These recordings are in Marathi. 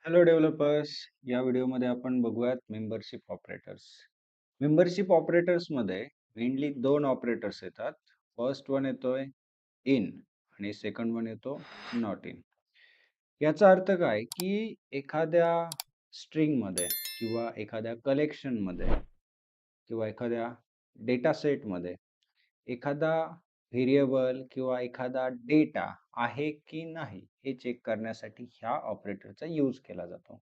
Hello developers. या व्हिडिओमध्ये आपण बघूयात मेंबरशिप ऑपरेटर्स. मेंबरशिप ऑपरेटर्समध्ये मेनली दोन ऑपरेटर्स येतात. फर्स्ट वन येतोय इन आणि सेकंड वन येतो नॉट इन. याचा अर्थ काय की एखाद्या स्ट्रिंगमध्ये किंवा एखाद्या कलेक्शनमध्ये किंवा एखाद्या डेटा सेटमध्ये एखादा व्हेरिएबल किंवा एखादा डेटा आहे की नाही हे चेक करण्यासाठी ह्या ऑपरेटरचा यूज केला जातो.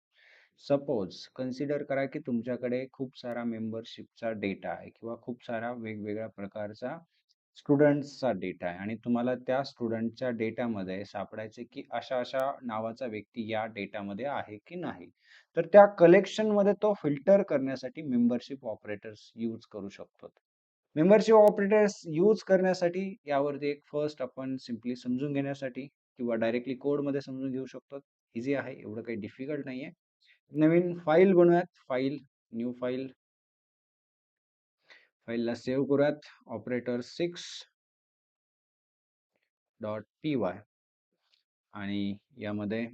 सपोज कन्सिडर करा की तुमच्याकडे खूप सारा मेंबरशिपचा डेटा आहे किंवा खूप सारा वेगवेगळ्या प्रकारचा स्टुडंट्सचा डेटा आहे आणि तुम्हाला त्या स्टुडंटच्या डेटामध्ये सापडायचे की अशा अशा नावाचा व्यक्ती या डेटामध्ये आहे की नाही. तर त्या कलेक्शनमध्ये तो फिल्टर करण्यासाठी मेंबरशिप ऑपरेटर्स यूज करू शकतो. मेंबरशिप ऑपरेटर्स यूज करण्यासाठी यावरती एक फर्स्ट आपण सिम्पली समजून घेण्यासाठी किंवा डायरेक्टली कोडमध्ये समजून घेऊ शकतो. इझी आहे, एवढं काही डिफिकल्ट नाहीये. नवीन फाईल बनवूयात. न्यू फाईलला सेव्ह करूयात. ऑपरेटर 6.py आणि यामध्ये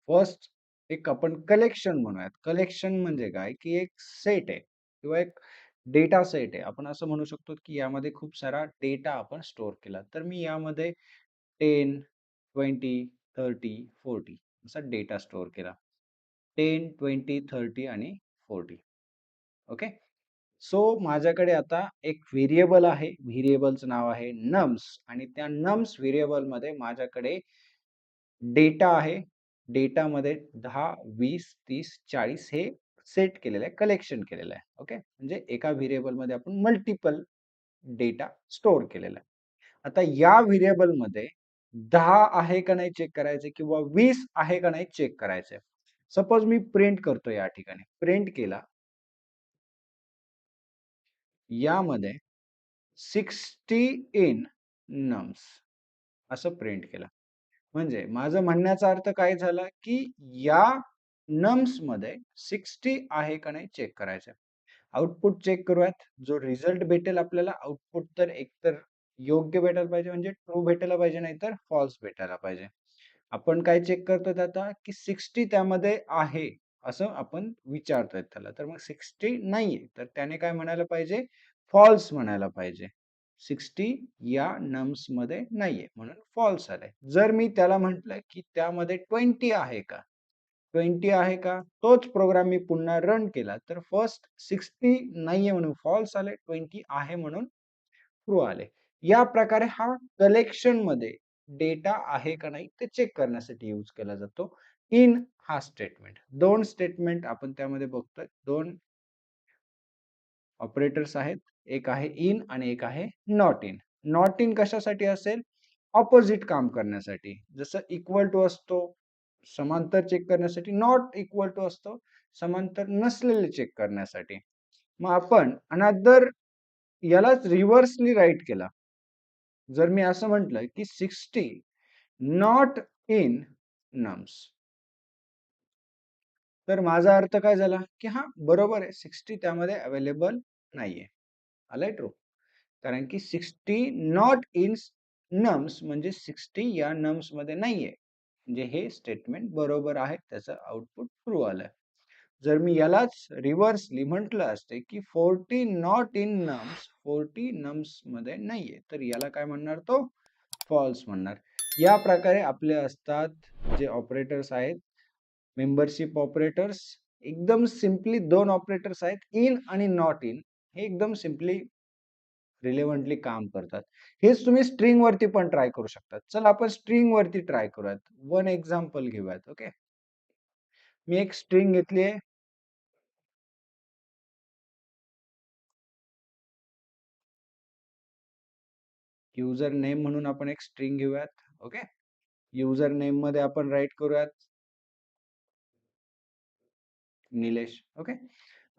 फर्स्ट एक आपण कलेक्शन म्हणूयात. कलेक्शन म्हणजे काय की एक सेट आहे किंवा एक डेटा सेट आहे. आपण असं म्हणू शकतो की यामध्ये खूप सारा डेटा आपण स्टोअर केला. तर मी यामध्ये 10, 20, 30, 40 असा डेटा स्टोअर केला. 10, 20, 30 आणि 40. ओके. सो माझ्याकडे आता एक व्हेरिएबल आहे. व्हेरिएबलचं नाव आहे नम्स आणि त्या नम्स व्हेरिएबलमध्ये माझ्याकडे डेटा आहे. डेटामध्ये 10, 20, 30, 40 हे सेट केलेलं आहे, कलेक्शन केलेलं आहे. ओके. म्हणजे एका व्हेरिएबलमध्ये आपण मल्टिपल डेटा स्टोअर केलेला आहे. आता या व्हेरिएबलमध्ये 10 आहे का नाही चेक करायचे किंवा 20 आहे का नाही चेक करायचे. सपोज मी प्रिंट करतो या ठिकाणी. प्रिंट केला. यामध्ये 60 इन नम्स असं प्रिंट केलं. म्हणजे माझं म्हणण्याचा अर्थ काय झाला की या नम्स मध्ये 60 आहे का नाही चेक करायचं. आउटपुट चेक करूयात. जो रिझल्ट भेटेल आपल्याला आउटपुट तर एकतर योग्य भेटायला पाहिजे म्हणजे ट्रू भेटायला पाहिजे नाहीतर फॉल्स भेटायला पाहिजे. आपण काय चेक करतोय आता की 60 त्यामध्ये आहे असं आपण विचारतोय त्याला. तर मग 60 नाहीये तर त्याने काय म्हणायला पाहिजे फॉल्स म्हणायला पाहिजे. 60 या नम्स मध्ये नाहीये म्हणून फॉल्स आलाय. जर मी त्याला म्हटलं की त्यामध्ये 20 आहे का 20 आहे का तोच प्रोग्राम मी पुन्हा रन केला तर फर्स्ट 60 नाहीये म्हणून फॉल्स आले 20 आहे म्हणून ट्रू आले. या प्रकारे हा कलेक्शन मध्ये डेटा आहे का नाही ते चेक करण्यासाठी यूज केला जातो. इन हा स्टेटमेंट दोन स्टेटमेंट आपण त्यामध्ये बघतोय. दोन ऑपरेटर्स आहेत. एक आहे इन आणि एक आहे नॉट इन. नॉट इन कशासाठी असेल ऑपोजिट काम करण्यासाठी. जसं इक्वल टू असतो समांतर चेक करण्यासाठी. नॉट इक्वल टू असतो समांतर नसलेले चेक करण्यासाठी. मग आपण अनदर यालाच रिव्हर्सली राईट केला. जर मी असं म्हटलं की 60 नॉट इन नम्स तर माझा अर्थ काय झाला की हा बरोबर आहे 60 त्यामध्ये अवेलेबल नाहीये. आलाय ट्रू. कारण की 60 नॉट इन नम्स म्हणजे 60 या नम्स मध्ये नाहीये. म्हणजे हे स्टेटमेंट बरोबर आहे. त्याचं आउटपुट ट्रू आलंय. जर मी यालाच रिव्हर्सली म्हटलं असते की 40 नॉट इन नम्स 40 नम्स मध्ये नाहीये तर याला काय म्हणणार तो फॉल्स म्हणणार. या प्रकारे आपले असतात जे ऑपरेटर्स आहेत मेंबरशिप ऑपरेटर्स. एकदम सिंपली दोन ऑपरेटर्स आहेत इन आणि नॉट इन. हे एकदम सिंपली रिलेव्हंटली काम करतात. हेच तुम्ही स्ट्रिंग वरती पण ट्राय करू शकता. चला आपण स्ट्रिंग वरती ट्राय करूयात. वन एक्झाम्पल घेऊयात. ओके. मी एक स्ट्रिंग घेतली आहे. युजर नेम म्हणून आपण एक स्ट्रिंग घेऊयात. ओके. युजर नेम मध्ये आपण राईट करूयात निलेश. ओके.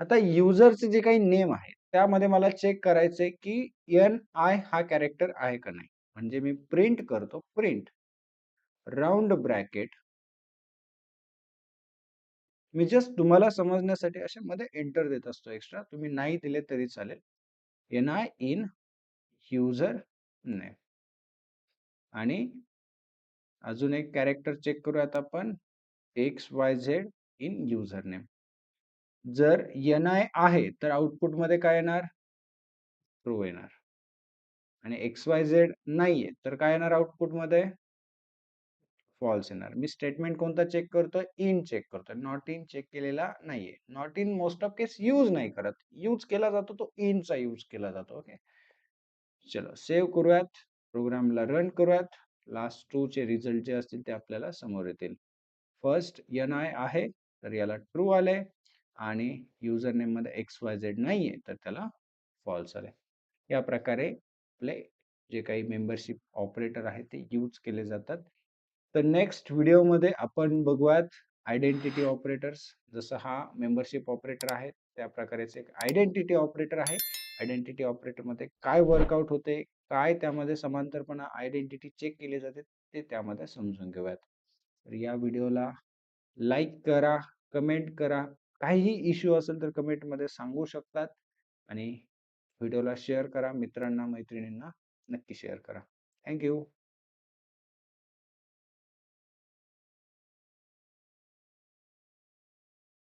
आता युजरचे जे काही नेम आहे त्यामध्ये मला चेक करायचंय की एन आय हा कॅरेक्टर आहे का नाही. म्हणजे मी प्रिंट करतो. Print round bracket. मी जस्ट तुम्हाला समजण्यासाठी अशा मध्ये एंटर देत असतो एक्स्ट्रा. तुम्ही नाही दिले तरी चालेल. N I in user name आणि अजून एक कॅरेक्टर चेक करूयात आपण XYZ इन युजर नेम. जर ni आहे तर आउटपुटमध्ये काय येणार? ट्रू येणार. आणि XYZ नाहीये तर काय येणार आउटपुटमध्ये? फॉल्स येणार. मी स्टेटमेंट कोणता चेक करतोय? इन चेक करतोय. नॉट इन चेक केलेला नाहीये. Not in most of case use नाही करत. यूज केला जातो तो इनचा यूज केला जातो. ओके. चलो सेव्ह करूयात. प्रोग्रामला रन करूयात. लास्ट 2 चे रिझल्ट जे असतील ते आपल्याला समोर येतील. फर्स्ट ni आहे तर याला ट्रू आले आणि युजर नेम मध्ये XYZ नाहीये तर त्याला फॉल्स आले. या प्रकारे आपले जे काही मेंबरशिप ऑपरेटर आहेत ते यूज केले जातात. तर नेक्स्ट व्हिडिओमध्ये आपण बघूयात आयडेंटिटी ऑपरेटर्स. जसं हा मेंबरशिप ऑपरेटर आहे त्या प्रकारेच एक आयडेंटिटी ऑपरेटर आहे. आयडेंटिटी ऑपरेटर मध्ये काय वर्कआउट होते, काय त्यामध्ये समांतरपणा आयडेंटिटी चेक केली जाते ते त्यामध्ये समजून घेऊयात. तर या व्हिडिओला लाईक करा, कमेंट करा. काहीही इश्यू असेल तर कमेंटमध्ये सांगू शकतात आणि व्हिडिओला शेअर करा. मित्रांना, मैत्रिणींना नक्की शेअर करा. Thank you.